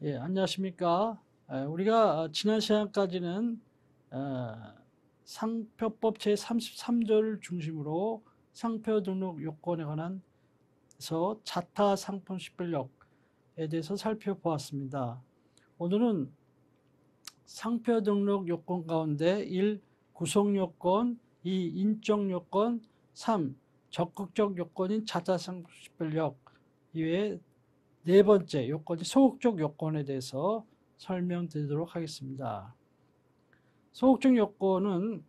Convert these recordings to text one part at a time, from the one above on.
예, 안녕하십니까. 우리가 지난 시간까지는 상표법 제33조를 중심으로 상표 등록 요건에 관한서 자타 상품 식별력에 대해서 살펴보았습니다. 오늘은 상표 등록 요건 가운데 1. 구성 요건, 2. 인적 요건, 3. 적극적 요건인 자타 상품 식별력 이외에 네 번째 요건이 소극적 요건에 대해서 설명드리도록 하겠습니다. 소극적 요건은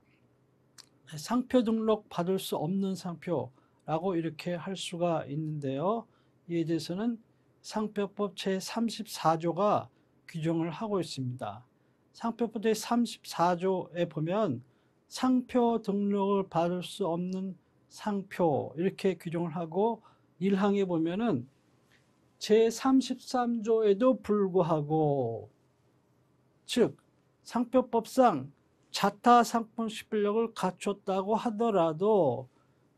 상표 등록 받을 수 없는 상표라고 이렇게 할 수가 있는데요. 이에 대해서는 상표법 제34조가 규정을 하고 있습니다. 상표법 제34조에 보면 상표 등록을 받을 수 없는 상표 이렇게 규정을 하고 1항에 보면은 제33조에도 불구하고 즉 상표법상 자타 상품 식별력을 갖췄다고 하더라도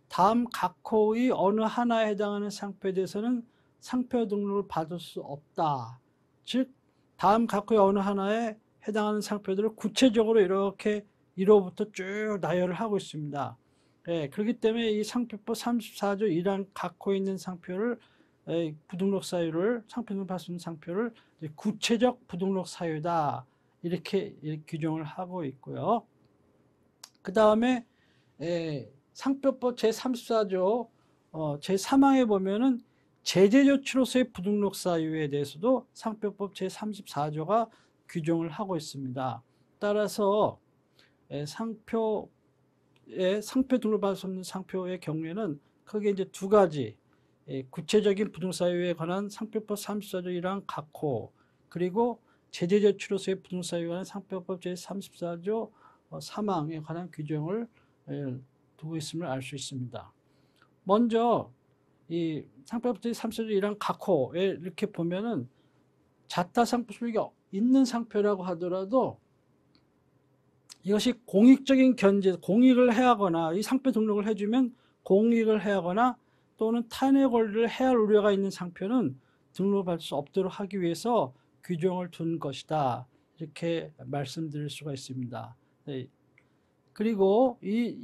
다음 각 호의 어느 하나에 해당하는 상표에 대해서는 상표 등록을 받을 수 없다. 즉 다음 각 호의 어느 하나에 해당하는 상표들을 구체적으로 이렇게 1호부터 쭉 나열을 하고 있습니다. 예, 그렇기 때문에 이 상표법 34조 1항 각 호에 있는 상표를 부등록 사유를 상표 등록 받을 수 있는 상표를 구체적 부등록 사유다 이렇게 규정을 하고 있고요. 그 다음에 상표법 제34조 제3항에 보면은 제재 조치로서의 부등록 사유에 대해서도 상표법 제34조가 규정을 하고 있습니다. 따라서 상표 등록 받을 수 없는 상표의 경우에는 크게 이제 두 가지 구체적인 부등사유에 관한 상표법 34조 1항 각호 그리고 제재 조치로서의 부등사유에 관한 상표법 제34조 3항에 관한 규정을 두고 있음을 알 수 있습니다. 먼저 이 상표법 제34조 1항 각호에 이렇게 보면은 자타 상표 소유가 있는 상표라고 하더라도 이것이 공익적인 견제, 공익을 해하거나 이 상표 등록을 해주면 공익을 해하거나 또는 타인의 권리를 해할 우려가 있는 상표는 등록받을 수 없도록 하기 위해서 규정을 둔 것이다. 이렇게 말씀드릴 수가 있습니다. 네. 그리고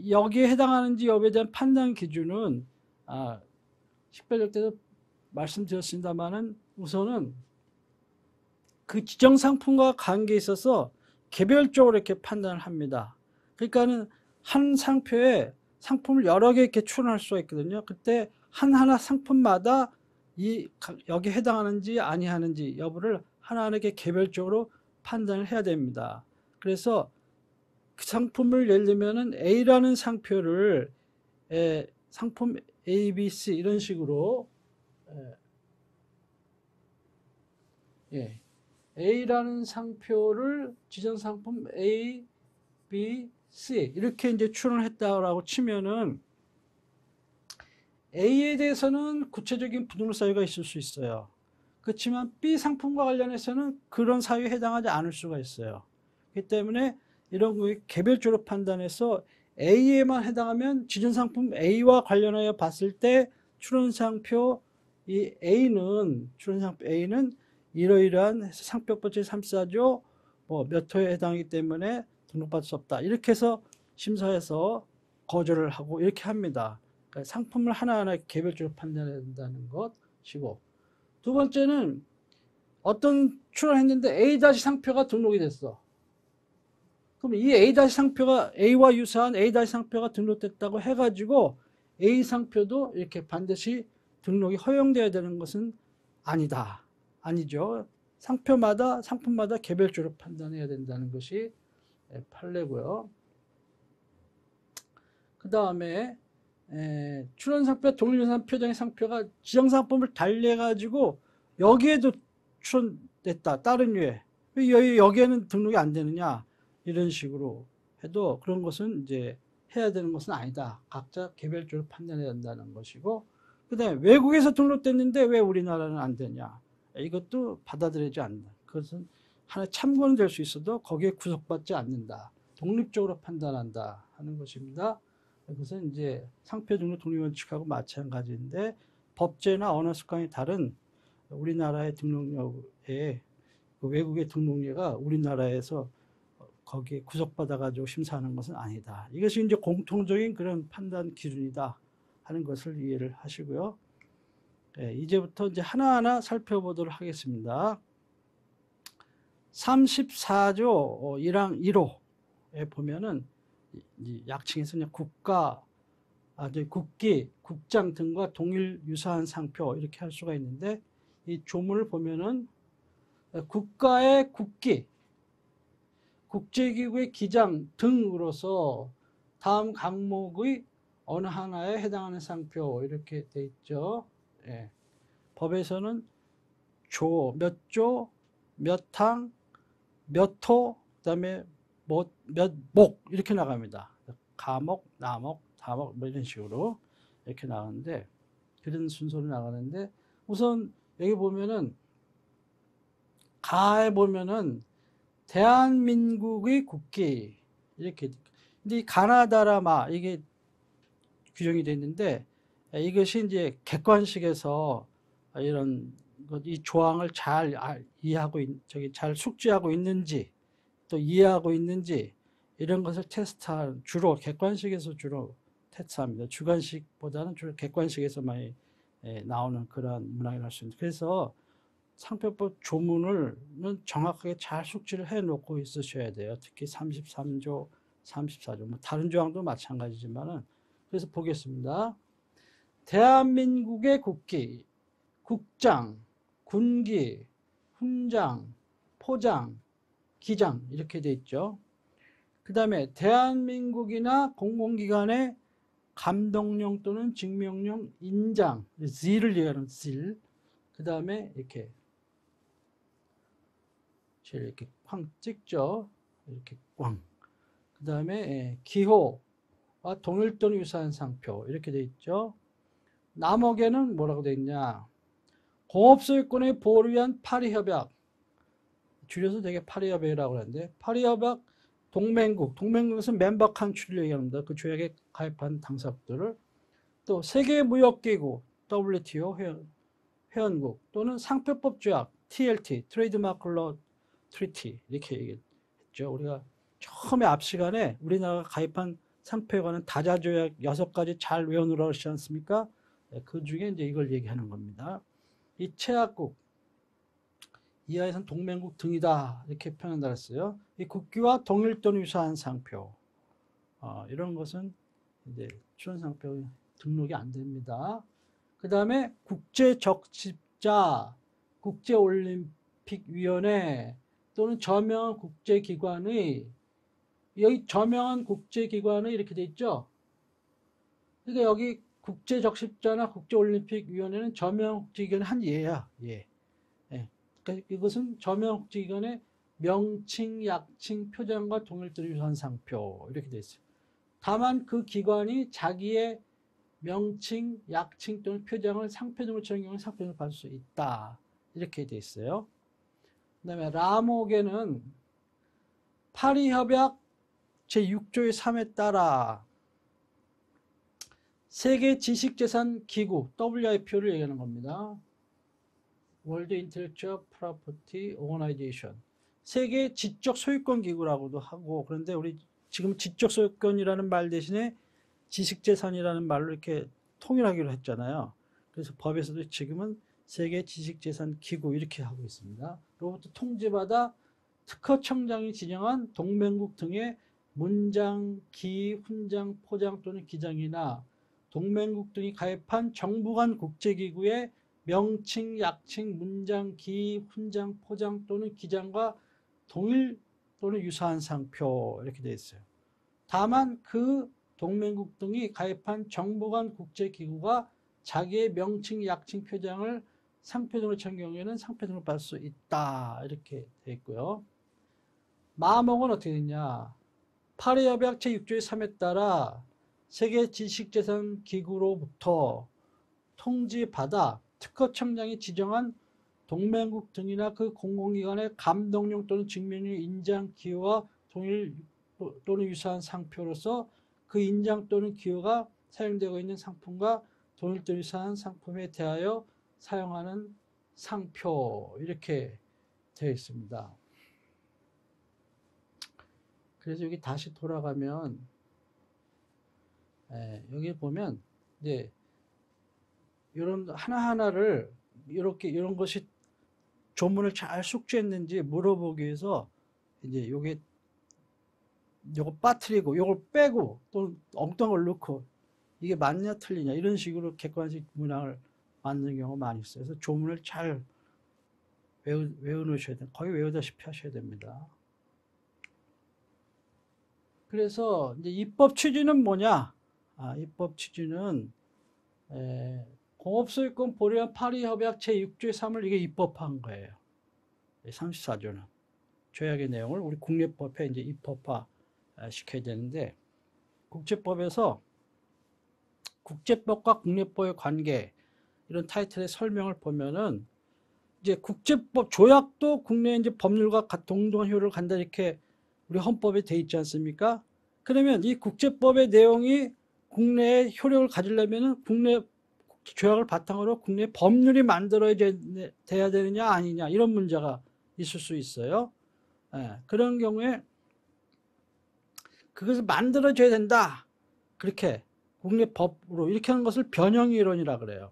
여기에 해당하는지 여부에 대한 판단 기준은 식별력 때도 말씀드렸습니다만은 우선은 그 지정 상품과 관계에 있어서 개별적으로 이렇게 판단을 합니다. 그러니까는 한 상표에 상품을 여러 개 이렇게 출원할 수가 있거든요. 그때 하나 상품마다 여기에 해당하는지 아니하는지 여부를 하나하나 이렇게 개별적으로 판단을 해야 됩니다. 그래서 그 상품을 예를 들면은 A라는 상표를 상품 A, B, C 이런 식으로 A라는 상표를 지정 상품 A, B, C 이렇게 이제 출원을 했다라고 치면은 A에 대해서는 구체적인 부등록 사유가 있을 수 있어요. 그렇지만 B 상품과 관련해서는 그런 사유에 해당하지 않을 수가 있어요. 그렇기 때문에 이런 거 개별적으로 판단해서 A에만 해당하면 지정 상품 A와 관련하여 봤을 때 출원상표 이 A는 출원상표 A는 이러이러한 상표법 제34조 몇 호에 해당하기 때문에 등록받을 수 없다. 이렇게 해서 심사해서 거절을 하고 이렇게 합니다. 그러니까 상품을 하나하나 개별적으로 판단해야 된다는 것이고 두 번째는 어떤 출원했는데 A- 상표가 등록이 됐어. 그럼 이 A- 상표가 A와 유사한 A- 상표가 등록됐다고 해가지고 A 상표도 이렇게 반드시 등록이 허용되어야 되는 것은 아니다. 아니죠. 상품마다 개별적으로 판단해야 된다는 것이 판례고요. 그 다음에 출원상표, 동일유사표정의 상표가 지정상품을 달리해가지고 여기에도 출원됐다. 다른 류에. 왜 여기에는 등록이 안 되느냐. 이런 식으로 해도 그런 것은 이제 해야 되는 것은 아니다. 각자 개별적으로 판단해야 된다는 것이고 그 다음에 외국에서 등록됐는데 왜 우리나라는 안 되냐. 이것도 받아들이지 않는다. 그것은 하나의 참고는 될 수 있어도 거기에 구속받지 않는다. 독립적으로 판단한다 하는 것입니다. 그것은 이제 상표 등록 독립원칙하고 마찬가지인데 법제나 언어 습관이 다른 우리나라의 등록력에 그 외국의 등록례가 우리나라에서 거기에 구속받아가지고 심사하는 것은 아니다. 이것이 이제 공통적인 그런 판단 기준이다 하는 것을 이해를 하시고요. 네, 이제부터 이제 하나하나 살펴보도록 하겠습니다. 34조 1항 1호에 보면은 약칭해서 그냥 국가, 국기, 국장 등과 동일 유사한 상표 이렇게 할 수가 있는데, 이 조문을 보면은 국가의 국기, 국제기구의 기장 등으로서 다음 항목의 어느 하나에 해당하는 상표 이렇게 돼 있죠. 예. 법에서는 몇 조, 몇 항, 몇 호, 그다음에 몇 목 이렇게 나갑니다. 가목, 나목, 다목 뭐 이런 식으로 이렇게 나가는데, 그런 순서로 나가는데, 우선 여기 보면은 가에 보면은 대한민국의 국기 이렇게, 근데 이 가나다라마 이게 규정이 되어 있는데, 이것이 이제 객관식에서 이런 이 조항을 잘 이해하고 잘 숙지하고 있는지 또 이해하고 있는지 이런 것을 테스트한, 주로 객관식에서 주로 테스트합니다. 주관식보다는 주로 객관식에서 많이 나오는 그런 문항이라 할 수 있습니다. 그래서 상표법 조문을 정확하게 잘 숙지를 해 놓고 있으셔야 돼요. 특히 33조, 34조, 뭐 다른 조항도 마찬가지지만은. 그래서 보겠습니다. 대한민국의 국기, 국장, 군기, 훈장, 포장, 기장 이렇게 돼 있죠. 그 다음에 대한민국이나 공공기관의 감독령 또는 직명령 인장, Z를 얘기하는 Z. 그 다음에 이렇게 쾅 찍죠. 이렇게 꽝. 그 다음에 기호와 동일 또는 유사한 상표 이렇게 돼 있죠. 남목에는 뭐라고 돼 있냐? 공업소유권의 보호를 위한 파리협약, 줄여서 되게 파리협약이라고 하는데, 파리협약 동맹국은 멤버 칸트리를 얘기합니다. 그 조약에 가입한 당사국들을. 또 세계무역기구 WTO 회원국 또는 상표법 조약 TLT 트레이드마크 로 트리티 이렇게 얘기했죠. 우리가 처음에 앞 시간에 우리나라가 가입한 상표에 관한 다자조약 6가지 잘 외워놓으라고 하지 않습니까? 그 중에 이제 이걸 얘기하는 겁니다. 이 최악국 이하에선 동맹국 등이다 이렇게 표현한다 했어요. 이 국기와 동일 또는 유사한 상표, 이런 것은 이제 출원상표 등록이 안 됩니다. 그 다음에 국제적십자, 국제올림픽위원회 또는 저명한 국제기관의, 여기 저명한 국제기관의 이렇게 돼 있죠. 그러니까 여기 국제적십자나 국제올림픽위원회는 저명한 국제기관의 한 예야. 예. 그러니까 이것은 저명한 국제기관의 명칭, 약칭, 표장과 동일 또는 유사한 상표 이렇게 돼 있어요. 다만 그 기관이 자기의 명칭, 약칭 또는 표장을 상표 등으로 처한 경우에 상표 등을 받을 수 있다. 이렇게 돼 있어요. 그 다음에 라목에는 파리협약 제6조의 3에 따라 세계 지식재산 기구 WIPO를 얘기하는 겁니다. 월드 인텔렉츄얼 프로퍼티 오거나이제이션, 세계 지적 소유권 기구라고도 하고, 그런데 우리 지금 지적 소유권이라는 말 대신에 지식재산이라는 말로 이렇게 통일하기로 했잖아요. 그래서 법에서도 지금은 세계 지식재산 기구 이렇게 하고 있습니다. 로부터 통지받아 특허청장이 지정한 동맹국 등의 문장, 기, 훈장, 포장 또는 기장이나 동맹국 등이 가입한 정부 간 국제기구의 명칭, 약칭, 문장, 기, 훈장, 포장 또는 기장과 동일 또는 유사한 상표 이렇게 되어 있어요. 다만 그 동맹국 등이 가입한 정부 간 국제기구가 자기의 명칭, 약칭, 표장을 상표 등으로 친 경우에는 상표 등을 받을 수 있다 이렇게 되어 있고요. 마목은 어떻게 되냐? 파리협약 제6조의 3에 따라 세계 지식재산 기구로부터 통지받아 특허청장이 지정한 동맹국 등이나 그 공공기관의 감독령 또는 직명령 인장 기호와 동일 또는 유사한 상표로서 그 인장 또는 기호가 사용되고 있는 상품과 동일 또는 유사한 상품에 대하여 사용하는 상표 이렇게 되어 있습니다. 그래서 여기 다시 돌아가면 여기 보면 이제 이런 하나하나를 이렇게 이런 것이 조문을 잘 숙지했는지 물어보기 위해서 이제 요게 요거 빠뜨리고 요걸 빼고 또 엉뚱한 걸 넣고 이게 맞냐 틀리냐 이런 식으로 객관식 문항을 만드는 경우가 많이 있어요. 그래서 조문을 잘 외워놓으셔야 돼요. 거의 외우다시피 하셔야 됩니다. 그래서 이제 입법 취지는 뭐냐? 입법 취지는 공업소유권 보류한 파리협약 제6조의 3을 이게 입법한 거예요. 34조는 조약의 내용을 우리 국내법에 이제 입법화 시켜야 되는데, 국제법에서 국제법과 국내법의 관계 이런 타이틀의 설명을 보면은 이제 국제법 조약도 국내 이제 법률과 동등한 효력을 간다 이렇게 우리 헌법에 돼 있지 않습니까? 그러면 이 국제법의 내용이 국내에 효력을 가지려면은 국내 조약을 바탕으로 국내 법률이 만들어져야 되느냐 아니냐 이런 문제가 있을 수 있어요. 그런 경우에 그것을 만들어줘야 된다. 그렇게 국내 법으로 이렇게 하는 것을 변형 이론이라 그래요.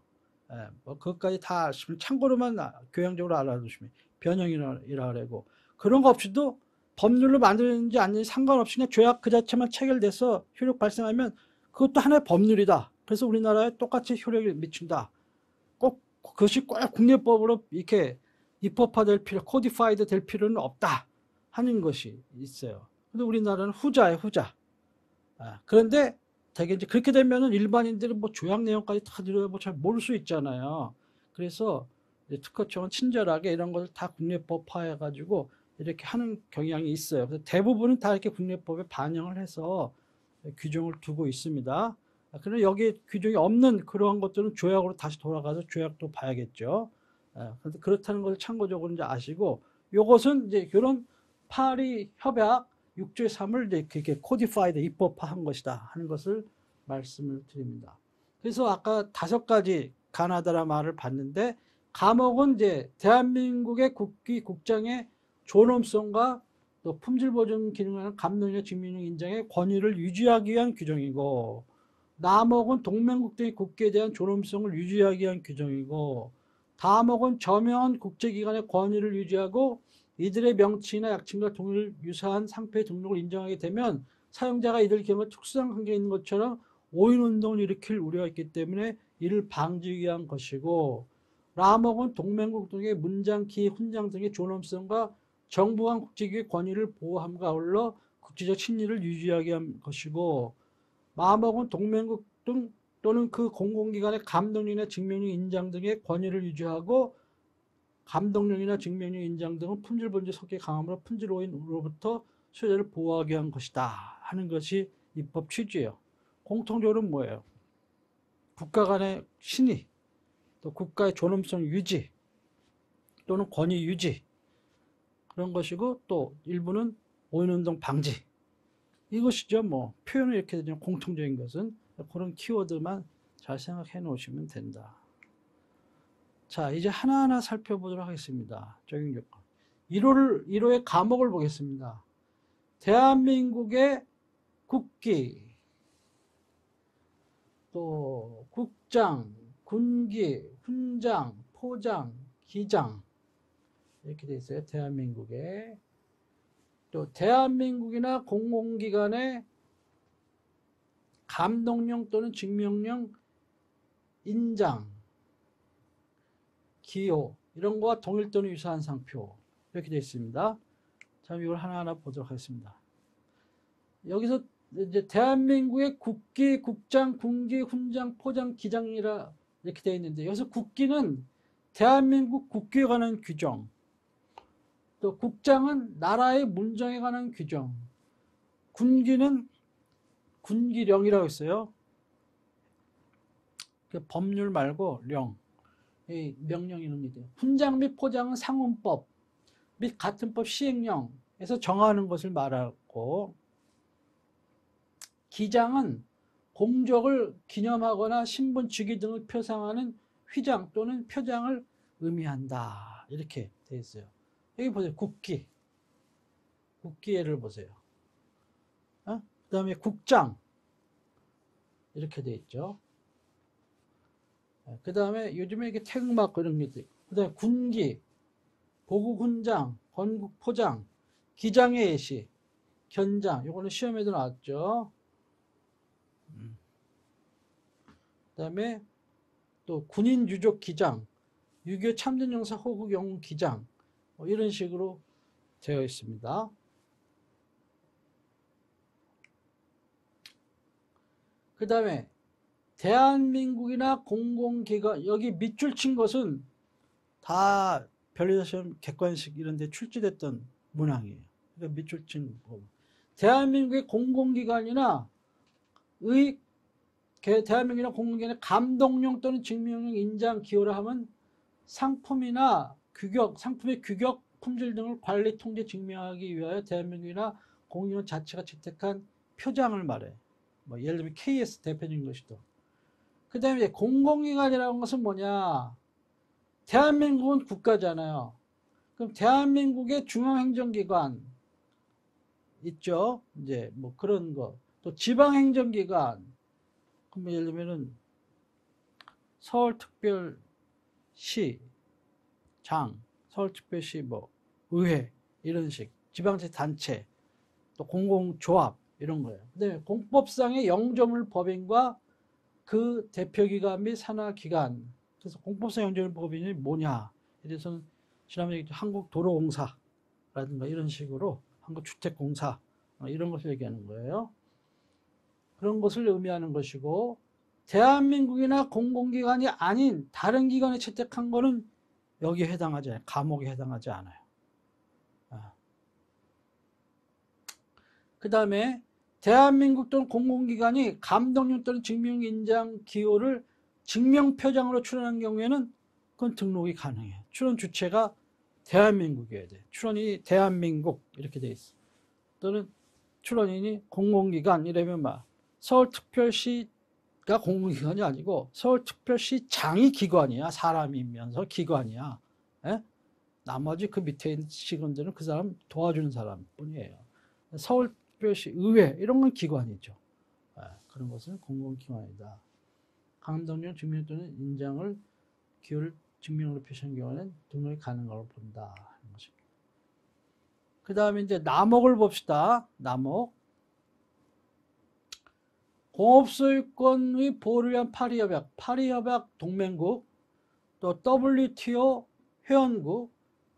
뭐 그것까지 다 아시면 참고로만 교양적으로 알아두시면 변형이라 그러고, 그런 거 없이도 법률로 만들었는지 아닌지 상관없이 그냥 조약 그 자체만 체결돼서 효력 발생하면 그것도 하나의 법률이다. 그래서 우리나라에 똑같이 효력을 미친다. 꼭 그것이 꼭 국내법으로 이렇게 입법화될 코디파이드 될 필요는 없다 하는 것이 있어요. 근데 우리나라는 후자예요, 후자. 그런데 되게 이제 그렇게 되면은 일반인들은 뭐 조약 내용까지 다 들어야 뭐 잘 모를 수 있잖아요. 그래서 특허청은 친절하게 이런 것을 다 국내법화해가지고 이렇게 하는 경향이 있어요. 그래서 대부분은 다 이렇게 국내법에 반영을 해서 규정을 두고 있습니다. 그런데 여기 규정이 없는 그러한 것들은 조약으로 다시 돌아가서 조약도 봐야겠죠. 그런데 그렇다는 것을 참고적으로 이제 아시고, 요것은 이제 이런 파리 협약 6조의 3을 이제 이렇게 코디파이드 입법화한 것이다 하는 것을 말씀을 드립니다. 그래서 아까 5가지 가나다라 말을 봤는데, 감옥은 이제 대한민국의 국장의 존엄성과 또 품질 보증 기능을 감독이나 직무유능 인정의 권위를 유지하기 위한 규정이고, 남옥은 동맹국 등의 국기에 대한 존엄성을 유지하기 위한 규정이고, 다목은 저명한 국제기관의 권위를 유지하고 이들의 명칭이나 약칭과 동일 유사한 상표의 등록을 인정하게 되면 사용자가 이들 경우 특수한 관계에 있는 것처럼 오인운동을 일으킬 우려가 있기 때문에 이를 방지하기 위한 것이고, 라목은 동맹국 등의 문장, 기, 훈장 등의 존엄성과 정부 간 국제기구의 권위를 보호함과 아울러 국제적 친리를 유지하기 위한 것이고, 마목은 동맹국 등 또는 그 공공기관의 감독령이나 직명령 인장 등의 권위를 유지하고, 감독령이나 직명령 인장 등은 품질 번제 속에 강함으로 품질 오인으로부터 소유자를 보호하기 위한 것이다 하는 것이 입법 취지예요. 공통적으로는 뭐예요? 국가 간의 신의, 또 국가의 존엄성 유지 또는 권위 유지, 그런 것이고, 또 일부는 오인운동 방지, 이것이죠. 뭐 표현을 이렇게 되면 공통적인 것은 그런 키워드만 잘 생각해 놓으시면 된다. 자, 이제 하나하나 살펴보도록 하겠습니다. 적용 조건. 1호의 과목을 보겠습니다. 대한민국의 국기, 또 국장, 군기, 훈장, 포장, 기장 이렇게 되어 있어요. 대한민국의. 또 대한민국이나 공공기관의 감독령 또는 직명령 인장, 기호 이런 거와 동일 또는 유사한 상표 이렇게 되어 있습니다. 자, 이걸 하나하나 보도록 하겠습니다. 여기서 이제 대한민국의 국기, 국장, 군기, 훈장, 포장, 기장이라 이렇게 되어 있는데, 여기서 국기는 대한민국 국기에 관한 규정, 또 국장은 나라의 문정에 관한 규정, 군기는 군기령이라고 했어요. 법률 말고 령, 명령 이런 게 돼요. 훈장 및 포장은 상훈법 및 같은 법 시행령에서 정하는 것을 말하고, 기장은 공적을 기념하거나 신분 직위 등을 표상하는 휘장 또는 표장을 의미한다 이렇게 되어 있어요. 여기 보세요. 국기. 국기 예를 보세요. 그 다음에 국장. 이렇게 돼 있죠. 그 다음에 요즘에 이게 태극마크 이런 게 있고, 그 다음에 군기, 보국훈장, 건국포장, 기장의 예시, 견장. 요거는 시험에도 나왔죠. 그 다음에 또 군인 유족 기장, 6.25 참전용사 호국 영웅 기장, 뭐 이런 식으로 되어 있습니다. 그 다음에 대한민국이나 공공기관, 여기 밑줄 친 것은 다 변리사시험 객관식 이런 데 출제됐던 문항이에요. 그러니까 밑줄 친 거. 대한민국의 공공기관이나 대한민국이나 공공기관의 감독용 또는 증명용 인장 기호를 하면 상품이나 규격, 상품의 규격, 품질 등을 관리, 통제, 증명하기 위하여 대한민국이나 공공기관 자체가 채택한 표장을 말해. 뭐 예를 들면 KS 대표적인 것이죠. 그 다음에 공공기관이라는 것은 뭐냐? 대한민국은 국가잖아요. 그럼 대한민국의 중앙행정기관 있죠. 이제 뭐 그런 거. 또 지방행정기관. 그럼 예를 들면은 서울특별시 장, 서울특별시 뭐 의회 이런 식, 지방자치단체, 또 공공조합 이런 거예요. 그다음에 공법상의 영조물 법인과 그 대표기관 및 산하기관. 그래서 공법상 영조물 법인이 뭐냐? 이래서는 지난번에 한국도로공사라든가 이런 식으로 한국주택공사 이런 것을 얘기하는 거예요. 그런 것을 의미하는 것이고, 대한민국이나 공공기관이 아닌 다른 기관에 채택한 거는 여기에 해당하지 않아요. 감옥에 해당하지 않아요. 그 다음에 대한민국 또는 공공기관이 감독용 또는 증명 인장 기호를 증명표장으로 출원한 경우에는 그건 등록이 가능해요. 출원 주체가 대한민국이어야 돼. 출원이 대한민국 이렇게 돼 있어. 또는 출원인이 공공기관 이러면 막 서울특별시가 공공기관이 아니고 서울특별시장이 기관이야. 사람이면서 기관이야. 에? 나머지 그 밑에 있는 직원들은 그 사람 도와주는 사람뿐이에요. 서울특별시 의회 이런 건 기관이죠. 그런 것은 공공기관이다. 감독용 증명 또는 인장을 기호를 증명으로 표시한 경우는 등록이 가능하다고 본다. 그 다음에 이제 남옥을 봅시다. 남옥. 공업소유권의 보호를 위한 파리협약, 파리협약 동맹국, 또 WTO 회원국,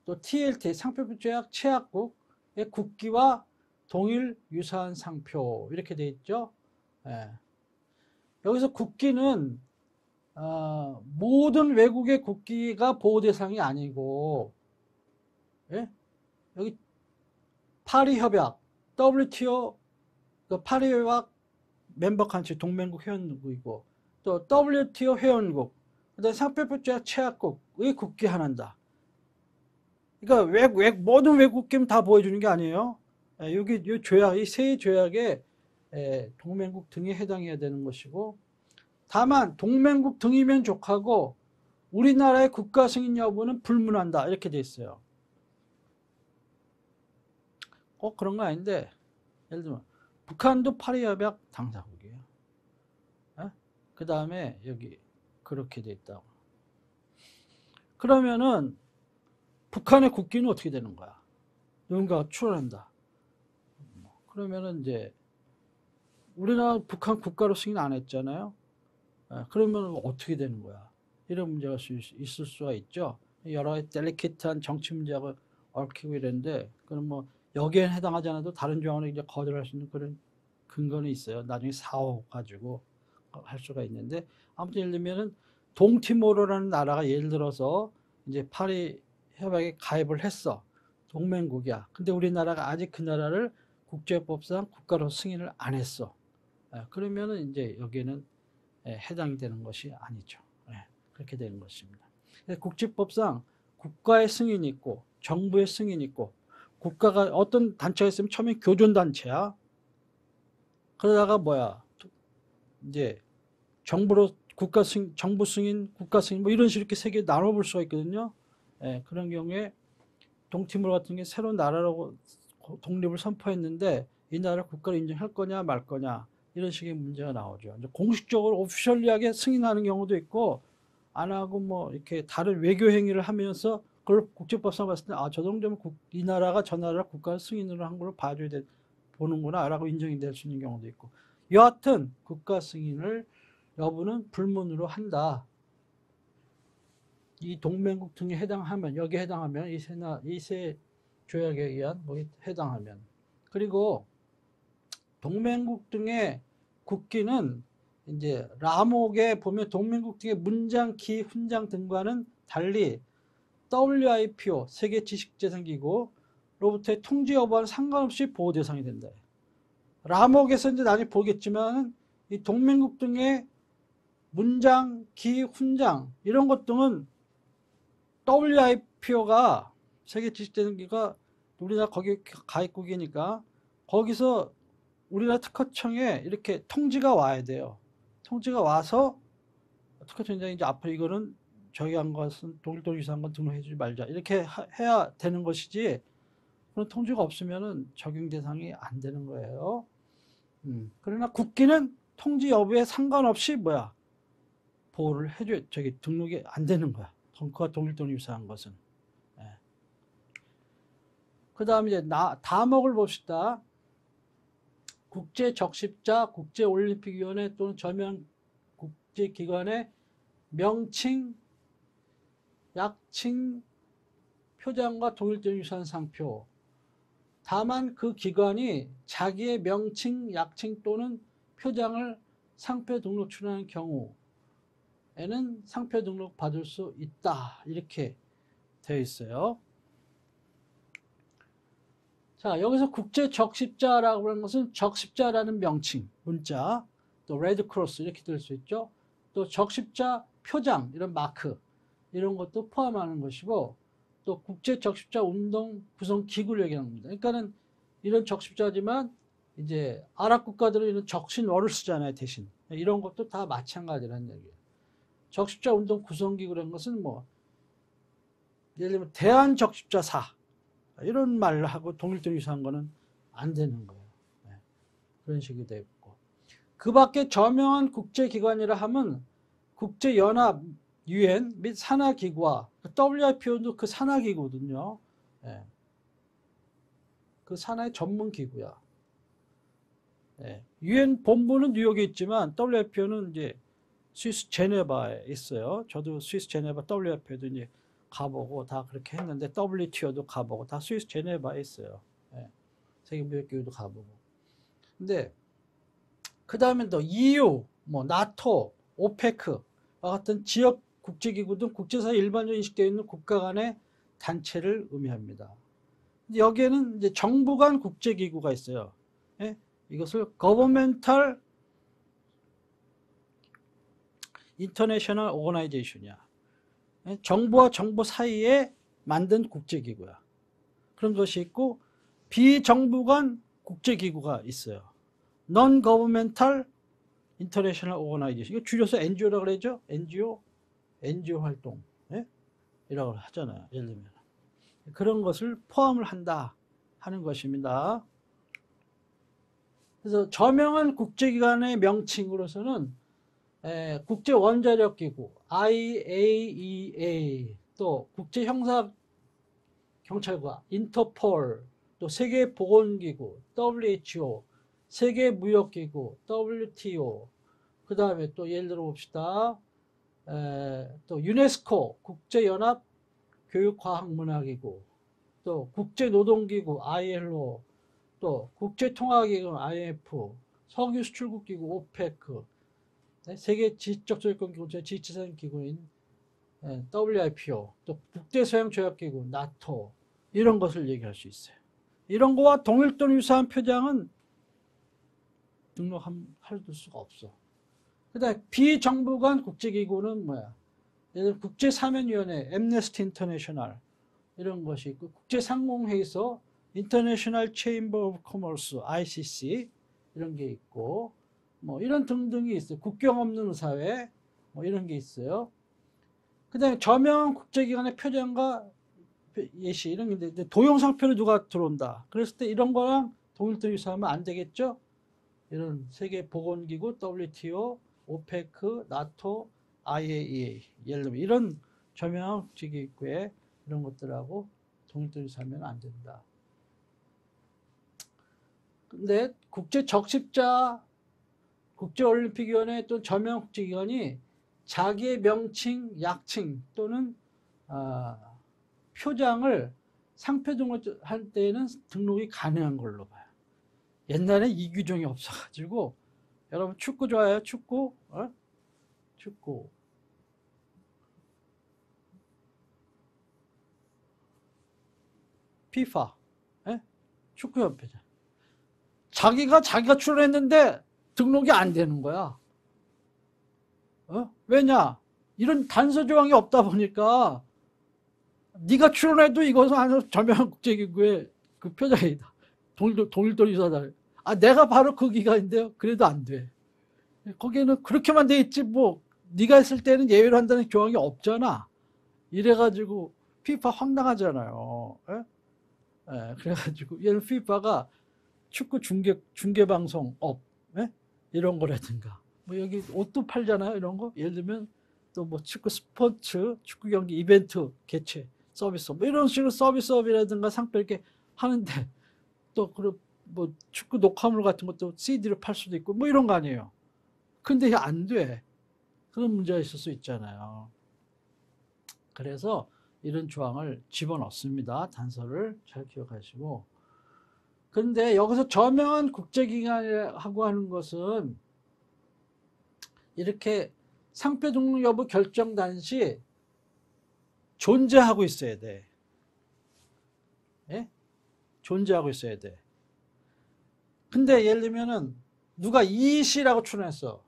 또 TLT 상표조약 체약국의 국기와 동일 유사한 상표 이렇게 돼 있죠. 예. 여기서 국기는 모든 외국의 국기가 보호 대상이 아니고, 예? 여기 파리협약, WTO 그 파리협약 멤버 컨트리 동맹국 회원국이고, 또 WTO 회원국, 그다음 상표조약 체약국의 국기 하나다. 그러니까 모든 외국기는 다 보여주는 게 아니에요. 여기 이 조약, 이 세 조약에 동맹국 등에 해당해야 되는 것이고, 다만 동맹국 등이면 족하고 우리나라의 국가 승인 여부는 불문한다 이렇게 돼 있어요. 꼭 그런 거 아닌데, 예를 들면 북한도 파리협약 당사국이에요. 그 다음에 여기 그렇게 돼 있다고. 그러면은 북한의 국기는 어떻게 되는 거야? 누군가가 출원한다. 그러면은 이제 우리나라 북한 국가로 승인 안 했잖아요. 그러면 어떻게 되는 거야? 이런 문제가 있을 수가 있죠. 여러 델리케이트한 정치 문제가 얽히고 이랬는데, 그럼 뭐 여기엔 해당하지 않아도 다른 조항을 이제 거절할 수 있는 그런 근거는 있어요. 나중에 사오 가지고 할 수가 있는데, 아무튼 예를 들면은 동티모르라는 나라가 예를 들어서 이제 파리 협약에 가입을 했어. 동맹국이야. 근데 우리나라가 아직 그 나라를 국제법상 국가로 승인을 안 했어. 그러면은 이제 여기에는 해당이 되는 것이 아니죠. 그렇게 되는 것입니다. 국제법상 국가의 승인이 있고 정부의 승인이 있고, 국가가 어떤 단체가 있으면 처음에 교존단체야. 그러다가 뭐야 이제 정부로 국가 승인, 정부 승인, 국가 승인 뭐 이런 식으로 이렇게 세 개 나눠볼 수가 있거든요. 그런 경우에 동티모르 같은 게 새로운 나라라고 독립을 선포했는데 이 나라 국가를 인정할 거냐 말 거냐 이런 식의 문제가 나오죠. 이제 공식적으로 오피셜리하게 승인하는 경우도 있고 안 하고 뭐 이렇게 다른 외교 행위를 하면서 그걸 국제법상 봤을 때 아, 저 정도면 이 나라가 저 나라 국가를 승인을 한 걸로 봐줘야 돼 보는구나라고 인정이 될 수 있는 경우도 있고 여하튼 국가 승인을 여부는 불문으로 한다. 이 동맹국 등에 해당하면 여기에 해당하면 이 세 조약에 의한 뭐 해당하면 그리고 동맹국 등의 국기는 이제 라목에 보면 동맹국 등의 문장, 기, 훈장 등과는 달리 WIPO 세계 지식재산기구로부터의 통지 여부와는 상관없이 보호 대상이 된다. 라목에서 이제 나중에 보겠지만 이 동맹국 등의 문장, 기, 훈장 이런 것 등은 WIPO가 세계 지식재산기구가 우리나라 거기 가입국이니까 거기서 우리나라 특허청에 이렇게 통지가 와야 돼요. 통지가 와서 특허청장이 이제 앞으로 이거는 저희 한 것은 독일도 유사한 건 등록해주지 말자 이렇게 해야 되는 것이지 그런 통지가 없으면은 적용 대상이 안 되는 거예요. 그러나 국기는 통지 여부에 상관없이 뭐야 보호를 해줘 저기 등록이 안 되는 거야. 그와 독일도 유사한 것은. 예. 그 다음에 이제 다목을 봅시다. 국제적십자, 국제올림픽위원회 또는 저명 국제기관의 명칭, 약칭, 표장과 독일적 유사한 상표. 다만 그 기관이 자기의 명칭, 약칭 또는 표장을 상표 등록 출원하는 경우에는 상표 등록 받을 수 있다. 이렇게 되어 있어요. 자, 여기서 국제적십자라고 하는 것은 적십자라는 명칭, 문자, 또 레드크로스 이렇게 될 수 있죠. 또 적십자 표장, 이런 마크, 이런 것도 포함하는 것이고, 또 국제적십자 운동 구성 기구를 얘기하는 겁니다. 그러니까는 이런 적십자지만 이제 아랍 국가들은 이런 적신어를 쓰잖아요, 대신. 이런 것도 다 마찬가지라는 얘기예요. 적십자 운동 구성 기구라는 것은 뭐, 예를 들면 대한적십자사, 이런 말을 하고 독일적 유사한 거는 안 되는 거예요. 네. 그런 식이 되어 있고. 그 밖에 저명한 국제기관이라 하면 국제연합, UN 및 산하기구와 WIPO도 그 산하기구거든요. 네. 그 산하의 전문기구야. 네. UN 본부는 뉴욕에 있지만 WIPO는 이제 스위스 제네바에 있어요. 저도 스위스 제네바 WIPO도 이제 가보고 다 그렇게 했는데 WTO도 가보고 다 스위스 제네바에 있어요. 네. 세계무역기구도 가보고. 근데 그 다음에 또 EU, 뭐 나토, 오페크와 같은 지역 국제기구 등 국제사회 일반적으로 인식되어 있는 국가 간의 단체를 의미합니다. 여기에는 이제 정부 간 국제기구가 있어요. 네? 이것을 Governmental International Organization이야. 정부와 정부 사이에 만든 국제기구야. 그런 것이 있고 비정부 간 국제기구가 있어요. Non-Governmental International Organization. 이거 줄여서 NGO라고 그러죠? NGO 활동. 네? 이라고 하잖아요. 예를 들면. 그런 것을 포함을 한다 하는 것입니다. 그래서 저명한 국제기관의 명칭으로서는 국제원자력기구 IAEA 또 국제형사경찰과 인터폴 또 세계보건기구 WHO 세계무역기구 WTO 그 다음에 또 예를 들어 봅시다. 또 유네스코 국제연합 교육과학문화기구 또 국제노동기구 ILO 또 국제통화기구 IMF 석유수출국기구 오페크 세계 지적조약권기구 지식재산기구인 WIPO 또 국제소양조약기구 나토 이런 것을 얘기할 수 있어요. 이런 거와 동일돈 유사한 표장은 등록할 수가 없어. 그 다음에 비정부 간 국제기구는 뭐야? 예를 들어 국제사면위원회 엠네스티 인터내셔널 이런 것이 있고 국제상공회의소 인터내셔널 체인버 오브 커머스 ICC 이런 게 있고 뭐 이런 등등이 있어요. 국경 없는 사회 뭐 이런 게 있어요. 그 다음에 저명 국제기관의 표정과 예시 이런 게 있는데 도용상표를 누가 들어온다. 그랬을 때 이런 거랑 동일도 유사하면 안 되겠죠? 이런 세계 보건기구, WTO, 오페크, 나토, IAEA 예를 들면 이런 저명한 국제기구에 이런 것들하고 동일도 유사하면 안 된다. 근데 국제적십자, 국제올림픽위원회 또 저명 국제기관이 자기의 명칭, 약칭 또는 표장을 상표 등록할 때에는 등록이 가능한 걸로 봐요. 옛날에 이 규정이 없어가지고 여러분 축구 좋아해요? 축구? 축구. 피파. 축구협회잖아. 자기가 출연했는데 등록이 안 되는 거야. 왜냐? 이런 단서 조항이 없다 보니까 네가 출연해도 이것은 아주 저명한 국제기구의 그 표장이다. 동일도 유사다. 내가 바로 그 기관인데요. 그래도 안 돼. 거기에는 그렇게만 돼 있지 뭐 네가 했을 때는 예외로 한다는 조항이 없잖아. 이래가지고 피파 황당하잖아요. 그래가지고 얘는 피파가 축구 중계방송업 이런 거라든가 뭐 여기 옷도 팔잖아요. 이런 거 예를 들면 또 뭐 축구 스포츠 축구 경기 이벤트 개최 서비스업 뭐 이런 식으로 서비스업이라든가 상표 이렇게 하는데 또 뭐 축구 녹화물 같은 것도 CD로 팔 수도 있고 뭐 이런 거 아니에요. 근데 안 돼. 그런 문제가 있을 수 있잖아요. 그래서 이런 조항을 집어넣습니다. 단서를 잘 기억하시고. 그런데 여기서 저명한 국제기관이라고 하는 것은 이렇게 상표 등록 여부 결정 당시 존재하고 있어야 돼. 존재하고 있어야 돼. 근데 예를 들면은 누가 이씨라고 출연했어.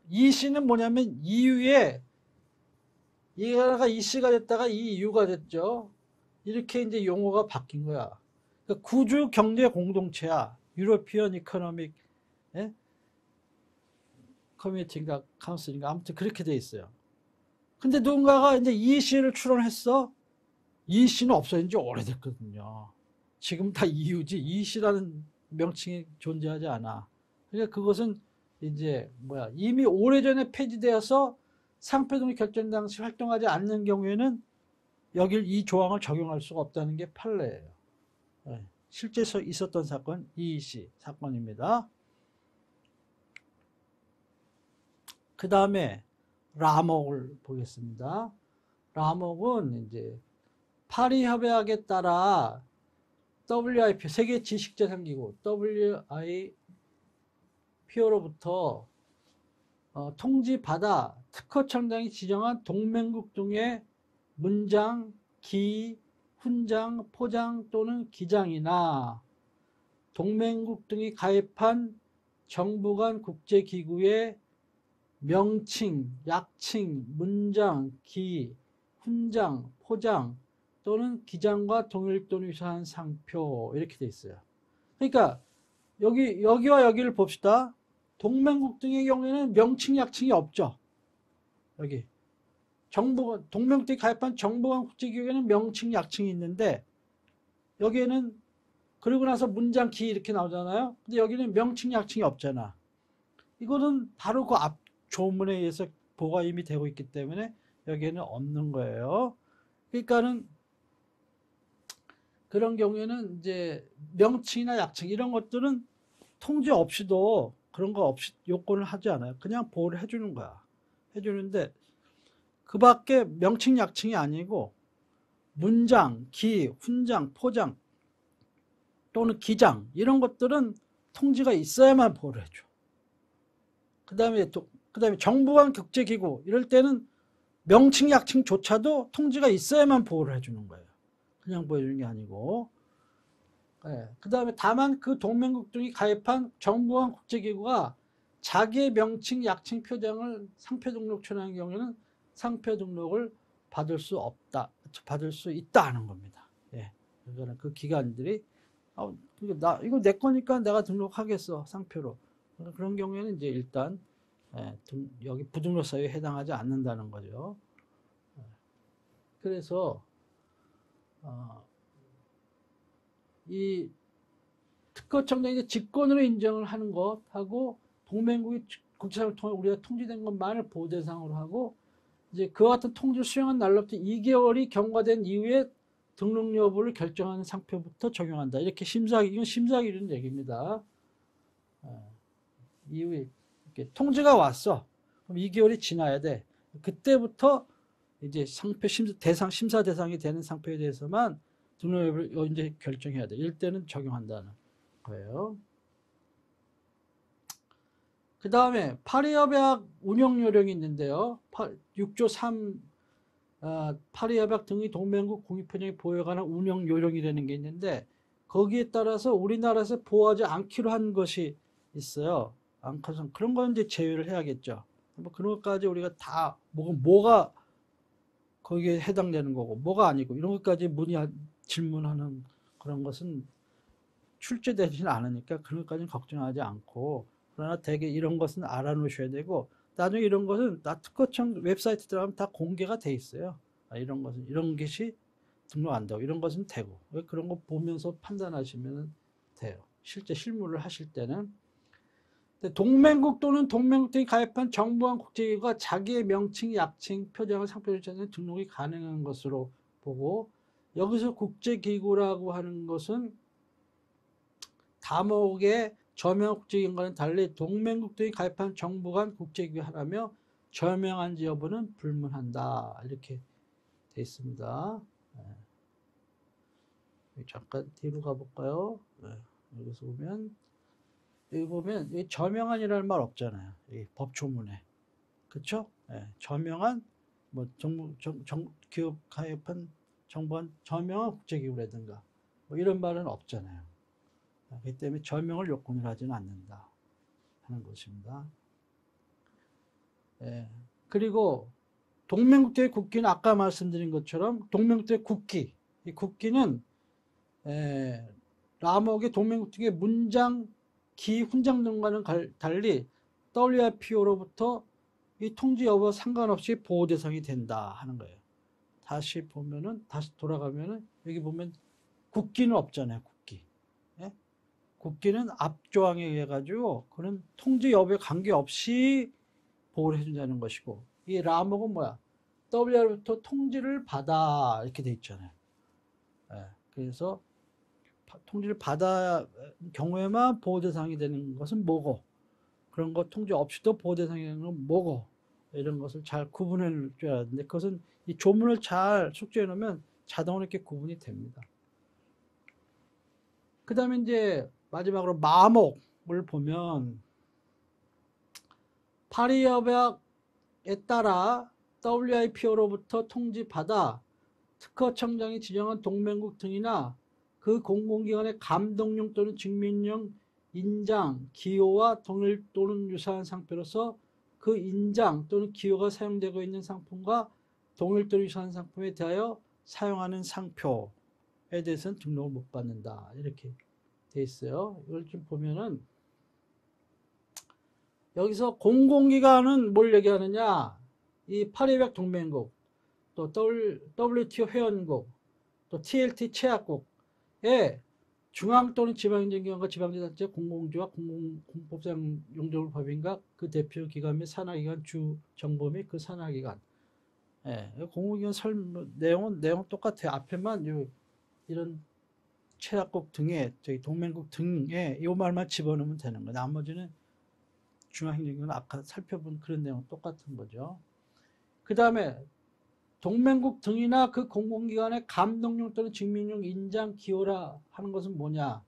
이씨는 뭐냐면 이유에 얘가 이씨가 됐다가 이유가 됐죠. 이렇게 이제 용어가 바뀐 거야. 그러니까 구주 경제 공동체야. 유로피언 이코노믹 커뮤니티인가 카운슬인가 아무튼 그렇게 돼 있어요. 근데 누군가가 이제 이씨를 출연했어. 이씨는 없어진 지 오래됐거든요. 지금 다 이유지 이씨라는 명칭이 존재하지 않아. 그러니까 그것은 이제 이미 오래전에 폐지되어서 상표 등록 결정 당시 활동하지 않는 경우에는 여길 이 조항을 적용할 수가 없다는 게 판례예요. 실제 있었던 사건 이씨 사건입니다. 그 다음에 라목을 보겠습니다. 라목은 이제 파리 협약에 따라 WIPO 세계 지식재산기구 WIPO로부터 통지받아 특허청장이 지정한 동맹국 등의 문장, 기, 훈장, 포장 또는 기장이나 동맹국 등이 가입한 정부 간 국제기구의 명칭, 약칭, 문장, 기, 훈장, 포장 또는 기장과 동일 또는 유사한 상표 이렇게 돼 있어요. 그러니까 여기와 여기를 봅시다. 동맹국 등의 경우에는 명칭, 약칭이 없죠. 여기 동맹국 등이 가입한 정부 간 국제기구에는 명칭, 약칭이 있는데 여기에는 그리고 나서 문장, 기 이렇게 나오잖아요. 근데 여기는 명칭, 약칭이 없잖아. 이거는 바로 그 앞 조문에 의해서 보고가 이미 되고 있기 때문에 여기에는 없는 거예요. 그러니까는 그런 경우에는 이제 명칭이나 약칭 이런 것들은 통제 없이도 그런 거 없이 요건을 하지 않아요. 그냥 보호를 해주는 거야. 해주는데 그 밖에 명칭, 약칭이 아니고 문장, 기, 훈장, 포장 또는 기장 이런 것들은 통지가 있어야만 보호를 해줘. 그 다음에 정부 간 국제기구 이럴 때는 명칭, 약칭조차도 통지가 있어야만 보호를 해주는 거예요. 그냥 보여주는 게 아니고. 그 다음에 다만 그 동맹국 등이 가입한 정부 간 국제기구가 자기의 명칭, 약칭 표장을 상표 등록 초래한 경우에는 상표 등록을 받을 수 있다 하는 겁니다. 그러니까 그 기관들이 이거 내 거니까 내가 등록하겠어 상표로. 그런 경우에는 이제 일단 여기 부등록 사유에 해당하지 않는다는 거죠. 그래서 이 특허청장이 직권으로 인정을 하는 것하고 동맹국이 국제사업을 통해 우리가 통지된 것만을 보호 대상으로 하고 이제 그와 같은 통지를 수령한 날로부터 2개월이 경과된 이후에 등록 여부를 결정하는 상표부터 적용한다. 이렇게 이건 심사기준 얘기입니다. 이후에 이렇게 통지가 왔어. 그럼 2개월이 지나야 돼. 그때부터 이제 상표 심사 대상이 되는 상표에 대해서만 등록 여부를 이제 결정해야 돼. 이럴 때는 적용한다는 거예요. 그 다음에 파리협약 운영요령이 있는데요. 6조 3 파리협약 등의 동맹국 공익편령의 보호에 관한 운영요령이라는 게 있는데 거기에 따라서 우리나라에서 보호하지 않기로 한 것이 있어요. 그런 건 이제 제외를 해야겠죠. 뭐 그런 것까지 우리가 다 뭐가 거기에 해당되는 거고 뭐가 아니고 이런 것까지 질문하는 그런 것은 출제되지는 않으니까 그런 것까지는 걱정하지 않고 그러나 대개 이런 것은 알아놓으셔야 되고 나중에 이런 것은 특허청 웹사이트 들어가면 다 공개가 돼 있어요. 이런 것은 이런 것이 등록 안 되고 이런 것은 되고 그런 거 보면서 판단하시면 돼요. 실제 실무를 하실 때는 동맹국 또는 동맹국 등이 가입한 정부와 국제기구가 자기의 명칭, 약칭, 표장을 상표를 찾는 등록이 가능한 것으로 보고 여기서 국제기구라고 하는 것은 다목의 저명 국제기구와는 달리 동맹국 등이 가입한 정부 간 국제기구 하라며 저명한지 여부는 불문한다. 이렇게 돼 있습니다. 잠깐 뒤로 가볼까요? 여기서 보면 여기 보면 이 저명한이라는 말 없잖아요. 이 법조문에. 그쵸? 저명한 뭐 기업 가입한 정부한 저명한 국제기구라든가 뭐 이런 말은 없잖아요. 그렇기 때문에 저명을 요건으로 하지는 않는다 하는 것입니다. 그리고 동맹국대의 국기는 아까 말씀드린 것처럼 동맹국대의 국기, 이 국기는 라목의 동맹국대의 문장, 기, 훈장 등과는 달리 WIPO로부터 이 통지 여부와 상관없이 보호 대상이 된다 하는 거예요. 다시 돌아가면은 여기 보면 국기는 없잖아요. 국기는 앞조항에 의해 가지고 그는 통지 여부에 관계없이 보호를 해준다는 것이고 이 라목은 뭐야? WIPO로부터 통지를 받아 이렇게 돼 있잖아요. 그래서 통지를 받아 경우에만 보호 대상이 되는 것은 뭐고 그런 거 통지 없이도 보호 대상이 되는 건 뭐고 이런 것을 잘 구분해 줘야 하는데 그것은 이 조문을 잘 숙지해 놓으면 자동으로 이렇게 구분이 됩니다. 그 다음에 이제 마지막으로 마목을 보면 파리협약에 따라 WIPO로부터 통지받아 특허청장이 지정한 동맹국 등이나 그 공공기관의 감독용 또는 증명용 인장, 기호와 동일 또는 유사한 상표로서 그 인장 또는 기호가 사용되고 있는 상품과 동일 또는 유사한 상품에 대하여 사용하는 상표에 대해서는 등록을 못 받는다. 이렇게 돼 있어요. 이걸 좀 보면은 여기서 공공기관은 뭘 얘기하느냐? 이 파리협약 동맹국, 또 WTO 회원국, 또 TLT 체약국에 중앙 또는 지방행정기관과 지방자치단체 공공주와 공법상 용적을 법인과 그 대표 기관 및 산하기관 주 정보 및 그 산하기관. 공공기관 내용 똑같아요. 앞에만 이런 체약국 등에 저희 동맹국 등에 이 말만 집어넣으면 되는 거예요. 나머지는 중앙행정기관 아까 살펴본 그런 내용 똑같은 거죠. 그 다음에 동맹국 등이나 그 공공기관의 감독용 또는 증명용 인장 기호라 하는 것은 뭐냐?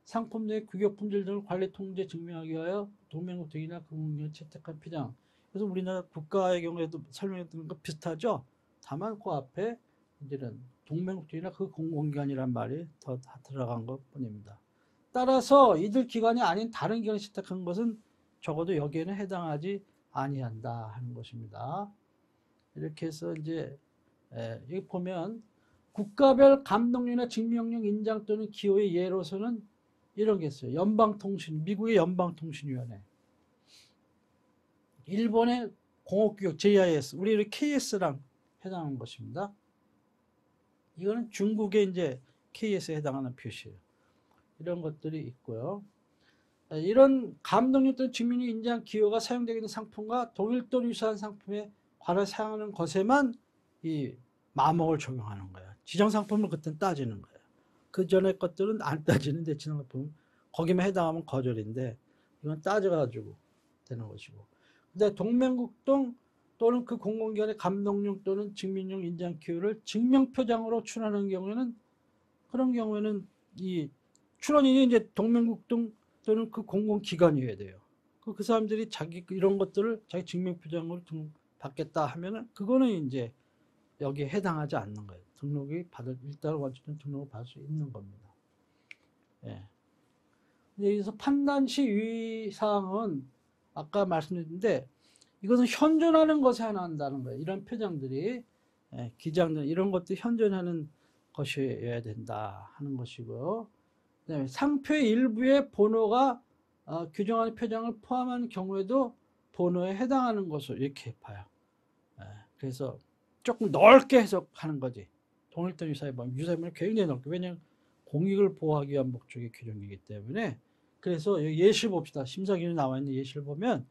상품 내 규격 품질 등을 관리 통제 증명하기 위하여 동맹국 등이나 그 공공기관 채택한 피장. 그래서 우리나라 국가의 경우에도 설명했던 거 비슷하죠? 다만 그 앞에 이제는 동맹국 등이나 그 공공기관이란 말이 더 들어간 것 뿐입니다. 따라서 이들 기관이 아닌 다른 기관이 채택한 것은 적어도 여기에는 해당하지 아니한다 하는 것입니다. 이렇게 해서 이제 여기 보면 국가별 감독용이나 증명용 인장 또는 기호의 예로서는 이런 게 있어요. 미국의 연방통신위원회. 일본의 공업규격 JIS, 우리 KS랑 해당하는 것입니다. 이거는 중국의 이제 KS에 해당하는 표시예요. 이런 것들이 있고요. 이런 감독력 또는 증명력 인증한 기호가 사용되고 있는 상품과 동일 또는 유사한 상품에 관해 사용하는 것에만 이 마목을 적용하는 거예요. 지정 상품을 그때는 따지는 거예요. 그 전에 것들은 안 따지는데 지정 상품 거기만 해당하면 거절인데 이건 따져가지고 되는 것이고. 근데 동맹국동 또는 그 공공기관의 감독용 또는 증명용 인증 기호를 증명표장으로 출원하는 경우에는 그런 경우에는 이 출원인이 이제 동맹국동 또는 그 공공기관이어야 돼요. 그 사람들이 자기 이런 것들을 자기 증명표장으로 받겠다 하면은 그거는 이제 여기에 해당하지 않는 거예요. 등록이 일단은 완전히 등록을 받을 수 있는 겁니다. 예. 여기서 판단시 유의사항은 아까 말씀드렸는데 이것은 현존하는 것에 해당한다는 거예요. 이런 표장들이 기장들 이런 것들이 현존하는 것이어야 된다 하는 것이고요. 그다음에 상표의 일부에 번호가 규정하는 표장을 포함하는 경우에도 번호에 해당하는 것을 이렇게 봐요. 그래서 조금 넓게 해석하는 거지. 동일된 유사해보면 굉장히 넓게. 왜냐하면 공익을 보호하기 위한 목적의 규정이기 때문에. 그래서 예시를 봅시다. 심사기준에 나와 있는 예시를 보면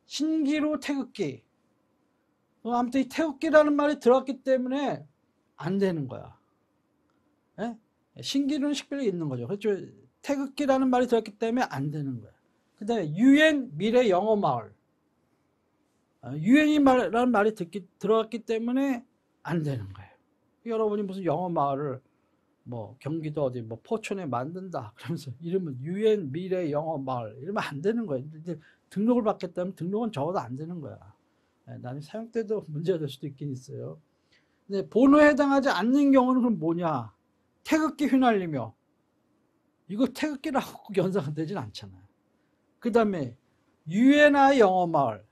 신기루 태극기. 아무튼 이 태극기라는 말이 들어갔기 때문에 안 되는 거야. 예? 신기루는 식별력이 있는 거죠. 그렇죠. 태극기라는 말이 들어갔기 때문에 안 되는 거야. 그 다음에 UN 미래 영어 마을. 유엔이라는 말이 들어갔기 때문에 안 되는 거예요. 여러분이 무슨 영어 마을을 뭐 경기도 어디 뭐 포천에 만든다 그러면서 이름은 유엔 미래 영어 마을 이러면 안 되는 거예요. 이제 등록을 받겠다면 등록은 적어도 안 되는 거야. 나는 사용 때도 문제가 될 수도 있긴 있어요. 근데 번호에 해당하지 않는 경우는 그럼 뭐냐? 태극기 휘날리며. 이거 태극기라고 연상은 되진 않잖아요. 그 다음에 UNI 영어 마을.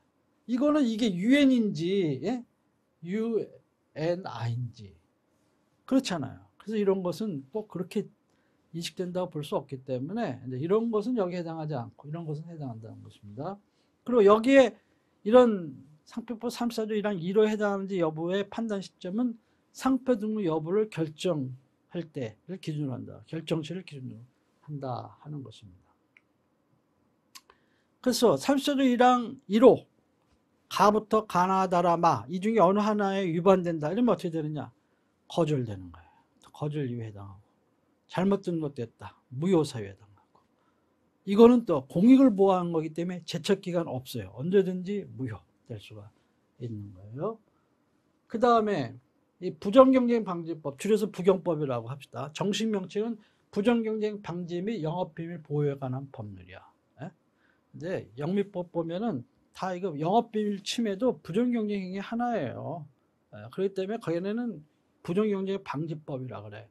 이거는 이게 UN인지 예? UNI인지 그렇잖아요. 그래서 이런 것은 꼭 그렇게 인식된다고 볼 수 없기 때문에 이런 것은 여기에 해당하지 않고 이런 것은 해당한다는 것입니다. 그리고 여기에 이런 상표법 34조 1항 2호에 해당하는지 여부의 판단 시점은 상표 등록 여부를 결정할 때를 기준으로 한다. 결정시를 기준으로 한다 하는 것입니다. 그래서 34조 1항 1호 가부터 가나다라 마 이 중에 어느 하나에 위반된다 이러면 어떻게 되느냐? 거절되는 거예요. 거절 이유에 해당하고 잘못 등록됐다. 무효사유에 해당하고 이거는 또 공익을 보호하는 거기 때문에 제척기간 없어요. 언제든지 무효될 수가 있는 거예요. 그 다음에 이 부정경쟁 방지법 줄여서 부경법이라고 합시다. 정식 명칭은 부정경쟁 방지 및 영업비밀 보호에 관한 법률이야. 근데 영미법 보면은 다 이거 영업비밀 침해도 부정경쟁 행위 하나예요. 그렇기 때문에 거기에는 부정경쟁 방지법이라 그래.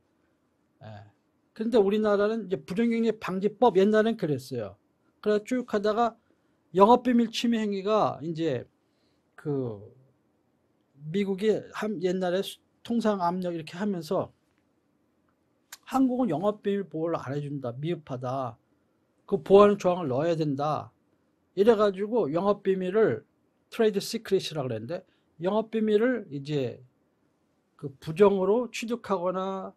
그런데 우리나라는 이제 부정경쟁 방지법 옛날엔 그랬어요. 그래서 쭉 하다가 영업비밀 침해 행위가 이제 그 미국이 옛날에 통상 압력 이렇게 하면서 한국은 영업비밀 보호를 안 해준다. 미흡하다. 그 보호하는 조항을 넣어야 된다. 이래가지고 영업비밀을 트레이드 시크릿이라고 그랬는데 영업비밀을 이제 그 부정으로 취득하거나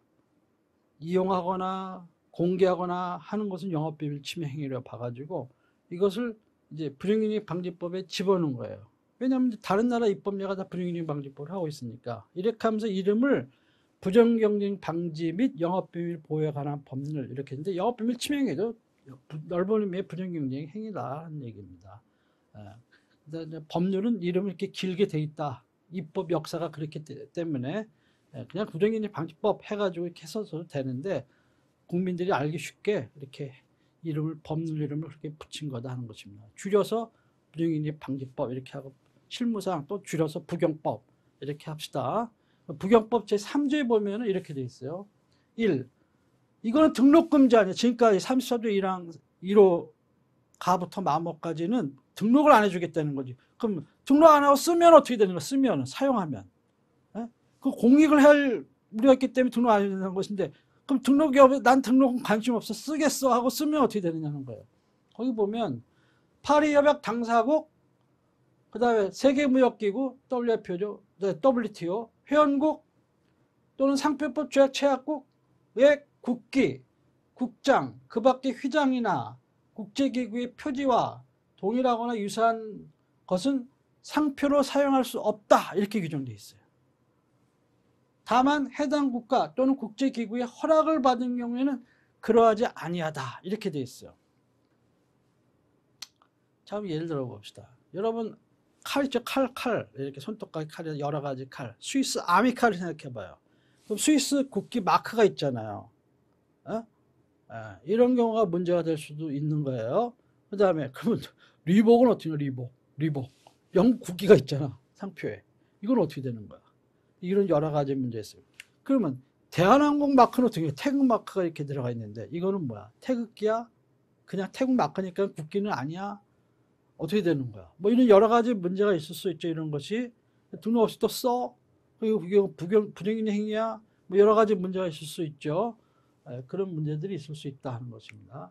이용하거나 공개하거나 하는 것은 영업비밀 침해 행위로 봐가지고 이것을 이제 부정경쟁 방지법에 집어넣은 거예요. 왜냐하면 다른 나라 입법례가 다 부정경쟁 방지법을 하고 있으니까 이렇게 하면서 이름을 부정경쟁 방지 및 영업비밀 보호에 관한 법률 이렇게 했는데 영업비밀 침해 행위도 넓은 의미의 부정경쟁 행위다 하는 얘기입니다. 법률은 이름이 이렇게 길게 돼 있다. 입법 역사가 그렇기 때문에 그냥 부정경쟁 방지법 해가지고 이렇게 써도 되는데 국민들이 알기 쉽게 이렇게 이름을 법률 이름을 그렇게 붙인 거다 하는 것입니다. 줄여서 부정경쟁 방지법 이렇게 하고 실무상 또 줄여서 부경법 이렇게 합시다. 부경법 제3조에 보면 이렇게 돼 있어요. 1. 이거는 등록금지 아니에요. 지금까지 34조 1항 1호 가부터 마모까지는 등록을 안 해주겠다는 거지. 그럼 등록 안 하고 쓰면 어떻게 되는 거야? 쓰면, 사용하면. 그 공익을 할 우리가 있기 때문에 등록 안 해야 되는 것인데 그럼 등록이 없어. 난 등록은 관심 없어. 쓰겠어 하고 쓰면 어떻게 되느냐는 거예요. 거기 보면 파리협약 당사국 그 다음에 세계무역기구 WTO죠. WTO 회원국 또는 상표법 조약 체약국의 국기, 국장, 그 밖의 휘장이나 국제기구의 표지와 동일하거나 유사한 것은 상표로 사용할 수 없다. 이렇게 규정되어 있어요. 다만 해당 국가 또는 국제기구의 허락을 받은 경우에는 그러하지 아니하다. 이렇게 되어 있어요. 자, 예를 들어 봅시다. 여러분 칼 있죠? 칼. 이렇게 손톱까지 칼이 여러 가지 칼. 스위스 아미 칼을 생각해 봐요. 그럼 스위스 국기 마크가 있잖아요. 이런 경우가 문제가 될 수도 있는 거예요. 그 다음에 그러면 리복은 어떻게 해요? 리복. 영국 국기가 있잖아. 상표에. 이건 어떻게 되는 거야? 이런 여러 가지 문제 있어요. 그러면 대한항공 마크는 어떻게 해요? 태극 마크가 이렇게 들어가 있는데 이거는 뭐야? 태극기야? 그냥 태극 마크니까 국기는 아니야? 어떻게 되는 거야? 뭐 이런 여러 가지 문제가 있을 수 있죠. 이런 것이 등록 없이 또 써? 그리고 부정인 행위야? 뭐 여러 가지 문제가 있을 수 있죠. 그런 문제들이 있을 수 있다 하는 것입니다.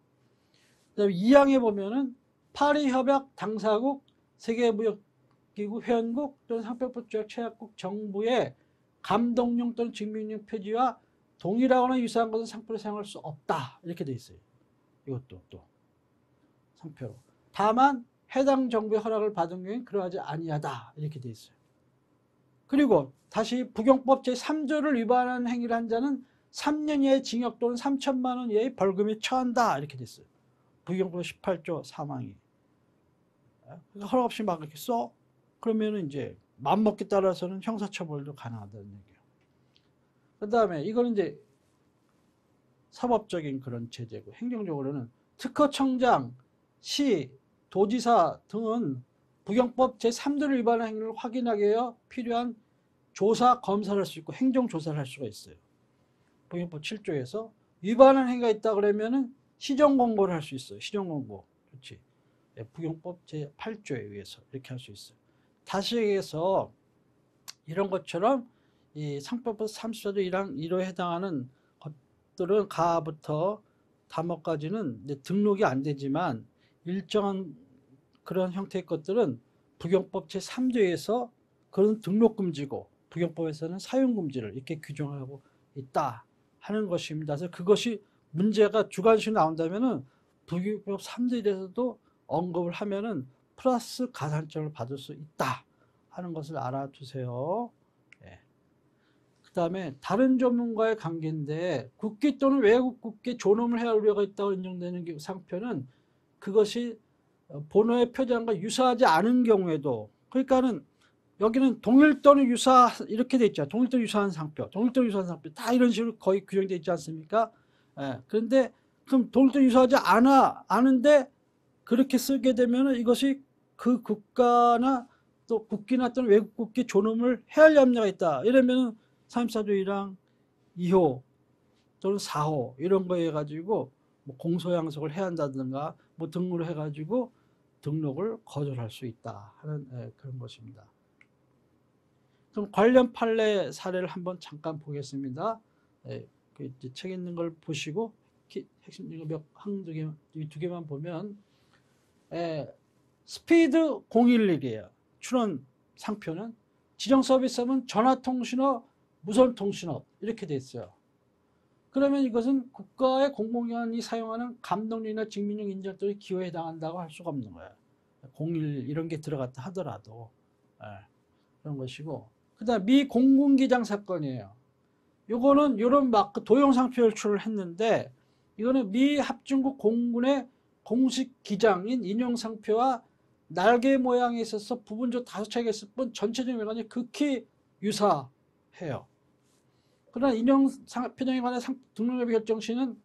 그다음에 2항에 보면은 파리 협약 당사국, 세계무역기구 회원국 또는 상표법 조약 체약국 정부의 감독용 또는 증명용 표지와 동일하거나 유사한 것은 상표로 사용할 수 없다. 이렇게 돼 있어요. 이것도 또 상표로. 다만 해당 정부의 허락을 받은 경우에는 그러하지 아니하다. 이렇게 돼 있어요. 그리고 다시 부경법 제3조를 위반하는 행위를 한 자는 3년 이하의 징역 또는 3천만 원 이하의 벌금에 처한다. 이렇게 됐어요. 부경법 18조 3항이. 허락 없이 막 이렇게 써? 그러면은 이제 맘먹기 따라서는 형사처벌도 가능하다는 얘기예요. 그 다음에 이거는 이제 사법적인 그런 제재고, 행정적으로는 특허청장, 시, 도지사 등은 부경법 제3조를 위반한 행위를 확인하기 위해 필요한 조사, 검사를 할 수 있고 행정조사를 할 수가 있어요. 부경법 7조에서 위반한 행위가 있다 그러면은 시정공고를 할 수 있어요. 시정공고. 그렇지. 부경법 제8조에 의해서 이렇게 할 수 있어요. 다시 얘기해서 이런 것처럼 이 상표법 34조 1항 1호에 해당하는 것들은 가부터 다목까지는 등록이 안 되지만 일정한 그런 형태의 것들은 부경법 제3조에서 그런 등록금지고 부경법에서는 사용금지를 이렇게 규정하고 있다 하는 것입니다. 그래서 그것이 문제가 주관식으로 나온다면은 부경법 3조에 대해서도 언급을 하면은 플러스 가산점을 받을 수 있다 하는 것을 알아두세요. 예. 그 다음에 다른 전문가의 관계인데 국기 또는 외국 국기에 존엄을 해야 할 우려가 있다고 인정되는 상표는 그것이 본어의 표장과 유사하지 않은 경우에도, 그러니까는 여기는 동일 또는 유사 이렇게 돼 있죠. 동일 또는 유사한 상표, 동일 또는 유사한 상표 다 이런 식으로 거의 규정되어 있지 않습니까? 예. 그런데 그럼 동일 또는 유사하지 않은데 그렇게 쓰게 되면 이것이 그 국가나 또 국기나 또는 외국 국기 존엄을 해할 염려가 있다. 이러면 34조 1항 2호 또는 4호 이런 거 해가지고 뭐 공소양속을 해야 한다든가 뭐 등록을 해가지고 등록을 거절할 수 있다 하는 그런 것입니다. 그럼 관련 판례 사례를 한번 잠깐 보겠습니다. 그 책 있는 걸 보시고 핵심 몇 항 두 개만 보면 스피드 011이에요. 출원 상표는 지정 서비스업은 전화통신업, 무선통신업 이렇게 돼 있어요. 그러면 이것은 국가의 공공기관이 사용하는 감독용이나 증명용 인증들이 기호에 해당한다고 할 수가 없는 거예요. 01 이런 게 들어갔다 하더라도 그런 것이고, 그다음 미 공군기장 사건이에요. 요거는 요런 마크 도용 상표 열출을 했는데 이거는 미 합중국 공군의 공식 기장인 인용 상표와 날개 모양에 있어서 부분적으로 5차이가 있을 뿐 전체적인 외관이 극히 유사해요. 그러나 인용 표정에 관한 등록 여부 결정 시는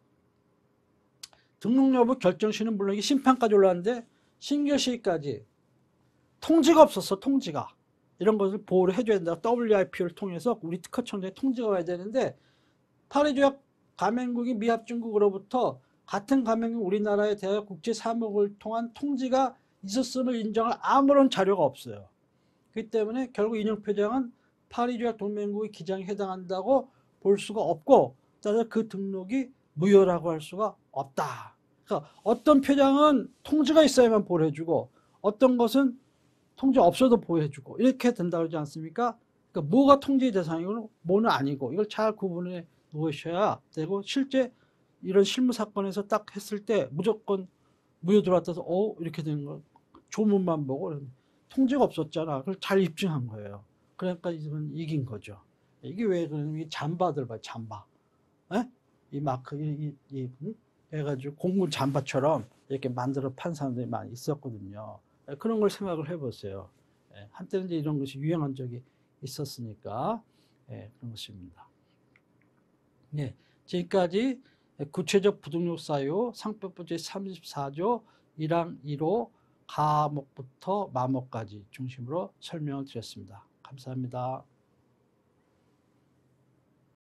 등록 여부 결정 시는 물론 이게 심판까지 올라왔는데 신규 시까지 통지가 없었어. 통지가 이런 것을 보호를 해줘야 된다. WIP를 통해서 우리 특허청장에 통지가 와야 되는데 파리 조약 가맹국이 미합중국으로부터 같은 가맹국 우리나라에 대하여 국제 사무국을 통한 통지가 있었음을 인정할 아무런 자료가 없어요. 그렇기 때문에 결국 인용 표장은 파리 조약 동맹국의 기장에 해당한다고 볼 수가 없고, 따라서 그 등록이 무효라고 할 수가 없다. 그러니까 어떤 표장은 통지가 있어야만 보호해주고 어떤 것은 통지 없어도 보호해주고 이렇게 된다 그러지 않습니까? 그러니까 뭐가 통지 대상이고 뭐는 아니고 이걸 잘 구분해 놓으셔야 되고, 실제 이런 실무 사건에서 딱 했을 때 무조건 무효 들어왔다서 이렇게 되는 거 조문만 보고 통지가 없었잖아. 그걸 잘 입증한 거예요. 그러니까 이건 이긴 거죠. 이게 왜 그러냐면 이 잠바들 봐, 잠바. 에? 이 마크 해가지고 공군 잠바처럼 이렇게 만들어 판 사람들이 많이 있었거든요. 그런 걸 생각을 해보세요. 한때는 이제 이런 것이 유행한 적이 있었으니까 그런 것입니다. 지금까지 구체적 부등록 사유 상표법 제34조 1항 1호 가목부터 마목까지 중심으로 설명을 드렸습니다. 감사합니다.